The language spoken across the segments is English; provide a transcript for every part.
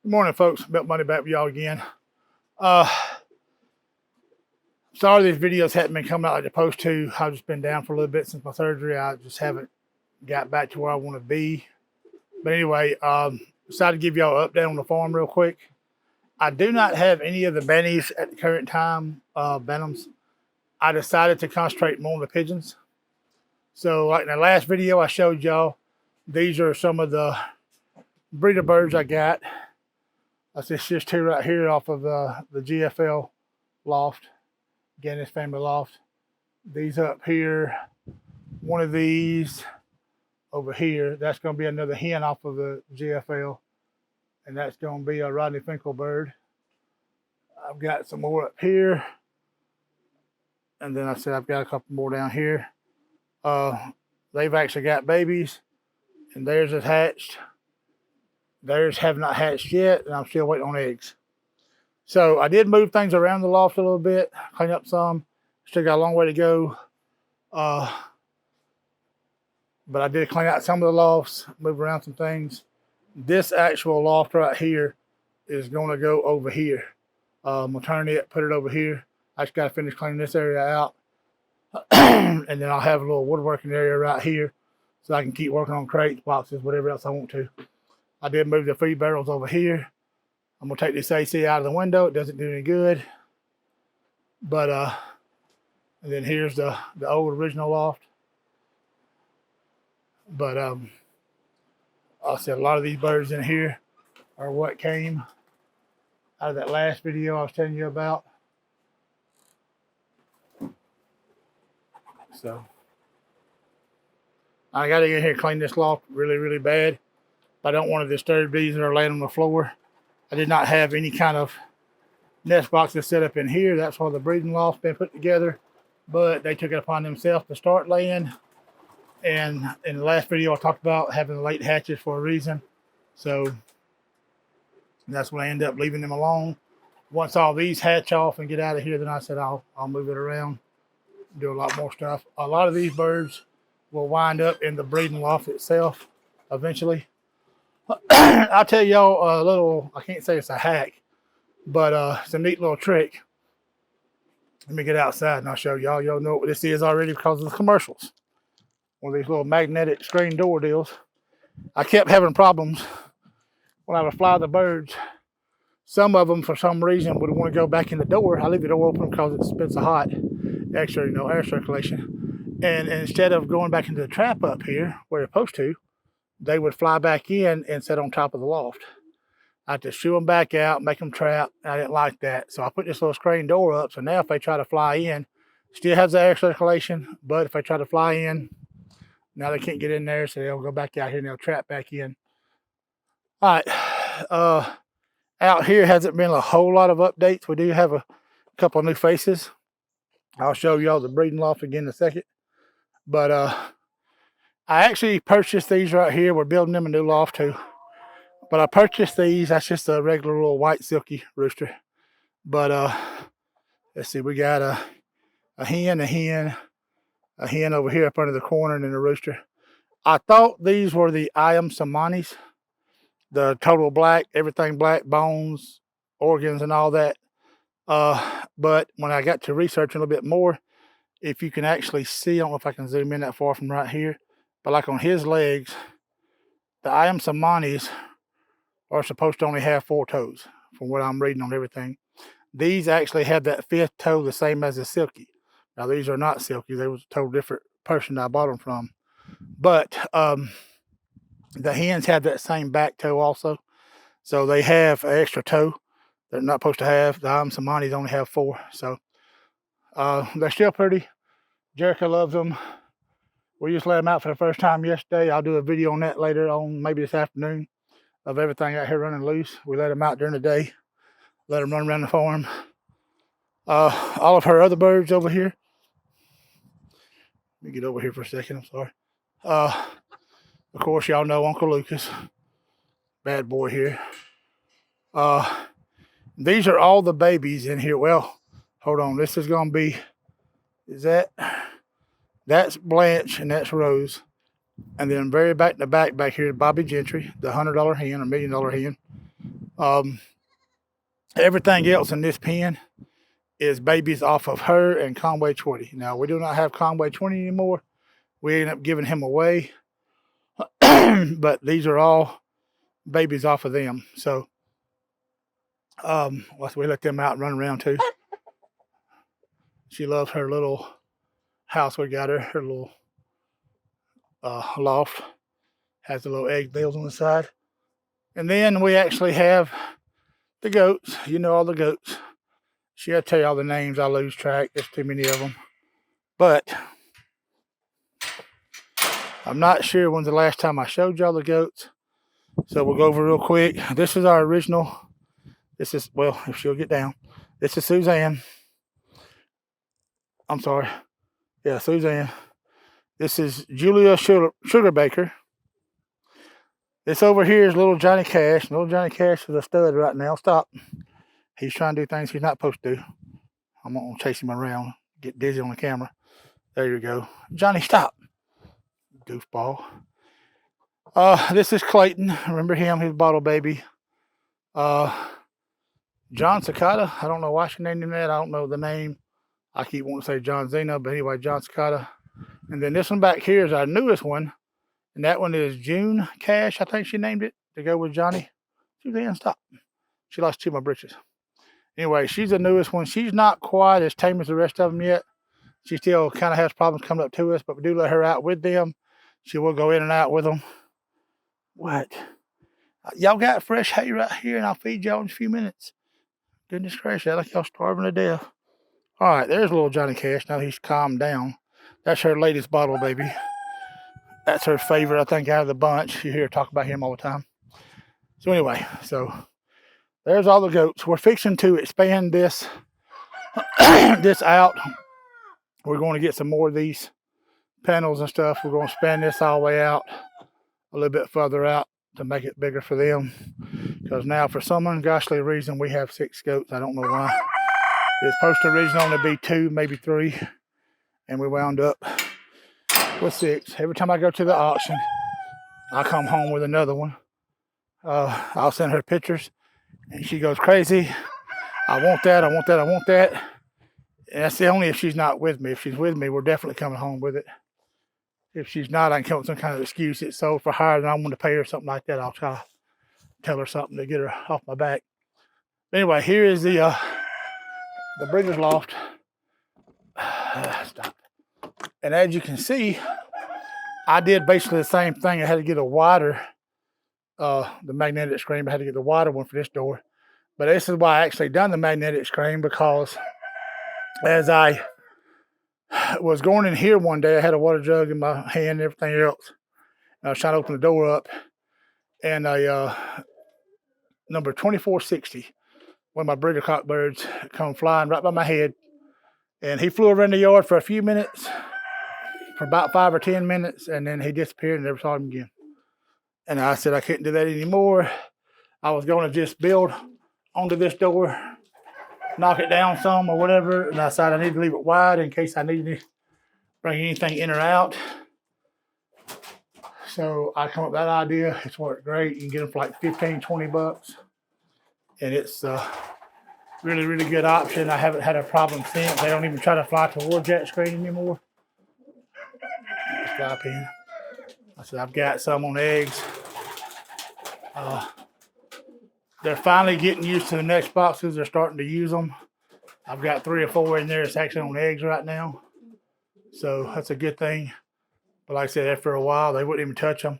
Good morning, folks. Milk Money back with y'all again. Uh, Sorry these videos haven't been coming out like they're supposed to. I've just been down for a little bit since my surgery. I just haven't got back to where I want to be. But anyway, decided to give y'all an update on the farm real quick. I do not have any of the bennies at the current time, Bentams. I decided to concentrate more on the pigeons. So like in the last video I showed y'all, these are some of the breeder birds I got. That's just two right here off of the GFL loft. Again, this family loft. These up here, one of these over here, that's going to be another hen off of the GFL. And that's going to be a Rodney Finkel bird. I've got some more up here. And then I said I've got a couple more down here. They've actually got babies. And theirs is hatched. Theirs have not hatched yet. And I'm still waiting on eggs. So I did move things around the loft a little bit, clean up some. Still got a long way to go. But I did clean out some of the lofts, move around some things. This actual loft right here is going to go over here. I'm going to turn it, put it over here. I just got to finish cleaning this area out. And then I'll have a little woodworking area right here so I can keep working on crates, boxes, whatever else I want to. I did move the feed barrels over here. I'm going to take this AC out of the window. It doesn't do any good. But, and then here's the old original loft. But, I said a lot of these birds in here are what came out of that last video I was telling you about. So, I got to get here and clean this loft really, really bad. I don't want to disturb these that are laying on the floor. I did not have any kind of nest boxes set up in here. That's why the breeding loft's been put together. But they took it upon themselves to start laying. And in the last video, I talked about having the late hatches for a reason. So that's when I end up leaving them alone. Once all these hatch off and get out of here, then I said I'll move it around, do a lot more stuff. A lot of these birds will wind up in the breeding loft itself eventually. I'll tell y'all a little, I can't say it's a hack, but it's a neat little trick. Let me get outside and I'll show y'all. Y'all know what this is already because of the commercials. One of these little magnetic screen door deals. I kept having problems when I would fly the birds. Some of them, for some reason, would want to go back in the door. I leave the door open because it's been so hot. Extra, air circulation. And instead of going back into the trap up here, where they're supposed to, they would fly back in and sit on top of the loft. I had to shoo them back out, make them trap. I didn't like that. So I put this little screen door up. So now if they try to fly in, still has the air circulation. But if they try to fly in, now they can't get in there. So they'll go back out here and they'll trap back in. All right. Out here hasn't been a whole lot of updates. We do have a couple of new faces. I'll show y'all the breeding loft again in a second. But I actually purchased these right here. We're building them a new loft too. But I purchased these. That's just a regular little white silky rooster. But let's see. We got a hen over here up under the corner, and then a rooster. I thought these were the Iam Samanis. The total black, everything black, bones, organs, and all that. But when I got to research a little bit more, if you can actually see, I don't know if I can zoom in that far from right here, but like on his legs, the Iam Samanis are supposed to only have 4 toes, from what I'm reading on everything. These actually have that 5th toe the same as the silky. Now, these are not silky. They was a total different person I bought them from. But the hens have that same back toe also. So they have an extra toe they're not supposed to have. The Iam Samanis only have 4. So they're still pretty. Jericho loves them. We just let them out for the first time yesterday. I'll do a video on that later on, maybe this afternoon, of everything out here running loose. We let them out during the day. Let them run around the farm. All of her other birds over here. Let me get over here for a second. I'm sorry. Of course, y'all know Uncle Lucas. Bad boy here. These are all the babies in here. Well, hold on. This is going to be, that's Blanche and that's Rose. And then very back in the back here, Bobby Gentry, the $100 hen or $1 million hen. Everything else in this pen is babies off of her and Conway 20. Now, we do not have Conway 20 anymore. We ended up giving him away. But these are all babies off of them. So, we let them out and run around too. She loves her little house we got her, her little loft. Has the little egg bills on the side. And then we actually have the goats. You know all the goats. She got to tell you all the names. I lose track. There's too many of them. But I'm not sure when's the last time I showed y'all the goats. So we'll go over real quick. This is our original. This is, well, if she'll get down. This is Suzanne. I'm sorry. Yeah, Suzanne. This is Julia Sugarbaker. This over here is little Johnny Cash. Little Johnny Cash is a stud right now. Stop. He's trying to do things he's not supposed to do. I'm not going to chase him around. Get dizzy on the camera. There you go. Johnny, stop. Goofball. This is Clayton. Remember him? He's a bottle baby. John Cicada. I don't know why she named him that. I don't know the name. I keep wanting to say John Zena, but anyway, John Cicada. And then this one back here is our newest one. And that one is June Cash, I think she named it, to go with Johnny. Suzanne, stop. She lost two of my britches. Anyway, she's the newest one. She's not quite as tame as the rest of them yet. She still kind of has problems coming up to us, but we do let her out with them. She will go in and out with them. What? Y'all got fresh hay right here, and I'll feed y'all in a few minutes. Goodness gracious, like y'all starving to death. All right, there's little Johnny Cash. Now he's calmed down. That's her latest bottle baby. That's her favorite, I think, out of the bunch. You hear her talk about him all the time. So anyway, so there's all the goats. We're fixing to expand this this out. We're going to get some more of these panels and stuff. We're going to expand this all the way out, a little bit further out to make it bigger for them. Because now, for some ungodly reason, we have 6 goats. I don't know why. It's supposed to originally only be 2, maybe 3. And we wound up with 6. Every time I go to the auction, I come home with another one. I'll send her pictures, and she goes crazy. I want that, I want that, I want that. And that's the only if she's not with me. If she's with me, we're definitely coming home with it. If she's not, I can come up with some kind of excuse. It's sold for higher than I want to pay her, something like that. I'll try to tell her something to get her off my back. Anyway, here is the breeder's loft. Stop. And as you can see, I did basically the same thing. I had to get a wider, the magnetic screen. I had to get the wider one for this door. But this is why I actually done the magnetic screen, because as I was going in here one day, I had a water jug in my hand and everything else. And I was trying to open the door up, and a number 2460, one of my breeder cockbirds, come flying right by my head. And he flew around the yard for a few minutes, for about 5 or 10 minutes, and then he disappeared and never saw him again. And I said I couldn't do that anymore. I was going to just build onto this door, knock it down some or whatever, and I decided I need to leave it wide in case I need to bring anything in or out. So I come up with that idea. It's worked great. You can get them for like 15, 20 bucks. And it's really, really good option. I haven't had a problem since. They don't even try to fly towards that screen anymore. Fly pen. I said I've got some on eggs. They're finally getting used to the next boxes. They're starting to use them. I've got 3 or 4 in there that's actually on eggs right now. So that's a good thing. But like I said, after a while, they wouldn't even touch them.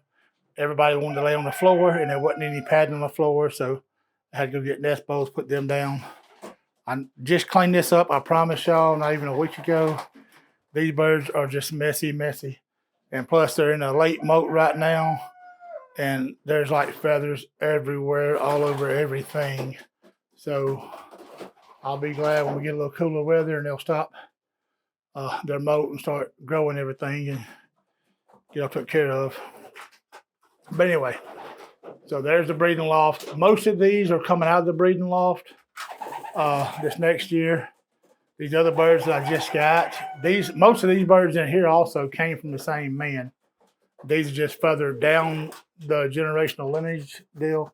Everybody wanted to lay on the floor, and there wasn't any padding on the floor. So I had to go get nest bowls, put them down. I just cleaned this up, I promise y'all, not even a week ago. These birds are just messy, messy. And plus, they're in a late molt right now. And there's like feathers everywhere, all over everything. So I'll be glad when we get a little cooler weather and they'll stop their molt and start growing everything and get all took care of. But anyway, so there's the breeding loft. Most of these are coming out of the breeding loft this next year. These other birds that I just got, most of these birds in here also came from the same man. These are just further down the generational lineage deal.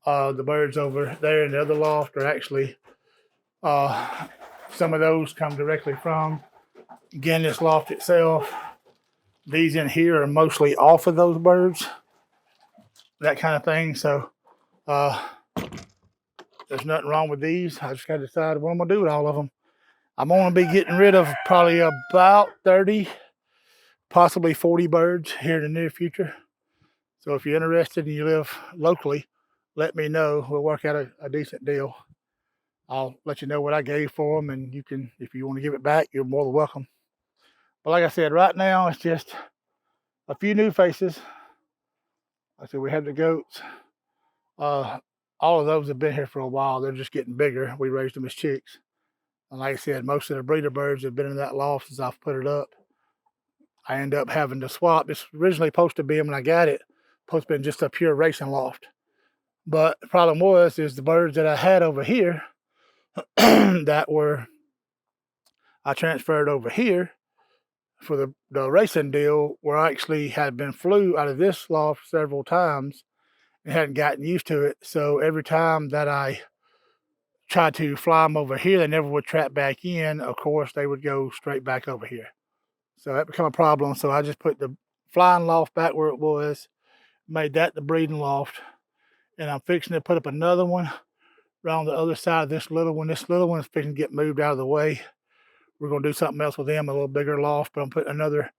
The birds over there in the other loft are actually, some of those come directly from, again, this loft itself. These in here are mostly off of those birds, that kind of thing. So there's nothing wrong with these. I just got to decide what I'm going to do with all of them. I'm going to be getting rid of probably about 30, possibly 40 birds here in the near future. So if you're interested and you live locally, let me know. We'll work out a decent deal. I'll let you know what I gave for them, and you can, if you want to give it back, you're more than welcome. But like I said, right now it's just a few new faces. Like I said, we have the goats. All of those have been here for a while. They're just getting bigger. We raised them as chicks. And like I said, most of the breeder birds have been in that loft since I've put it up. I end up having to swap. This was originally supposed to be, when I got it, supposed to be just a pure racing loft. But the problem is the birds that I had over here that were, I transferred over here for the racing deal, where I actually had been flew out of this loft several times and hadn't gotten used to it. So every time that I tried to fly them over here, they never would trap back in. Of course, they would go straight back over here. So that became a problem. So I just put the flying loft back where it was, made that the breeding loft, and I'm fixing to put up another one around the other side of this little one. This little one is fixing to get moved out of the way. We're going to do something else with them, a little bigger loft, but I'm putting another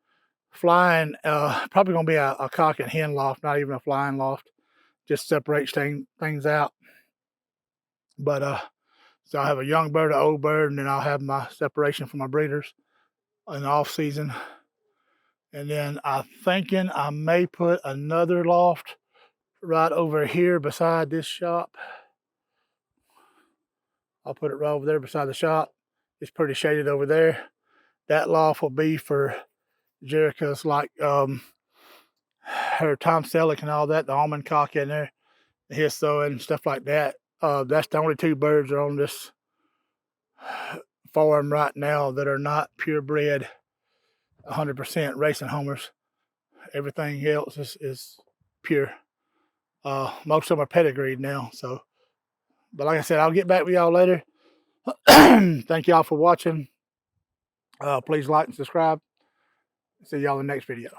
flying, probably going to be a cock and hen loft, not even a flying loft, just separates things out. But so I have a young bird, an old bird, and then I'll have my separation for my breeders in the off season. And then I'm thinking I may put another loft right over here beside this shop. I'll put it right over there beside the shop. It's pretty shaded over there. That loft will be for Jerica's, like her Tom Selleck and all that, the almond cock in there, his sewing and stuff like that. That's the only two birds that are on this farm right now that are not purebred, 100% racing homers. Everything else is pure. Most of them are pedigreed now. So, but like I said, I'll get back with y'all later. Thank y'all for watching. Please like and subscribe. See y'all in the next video.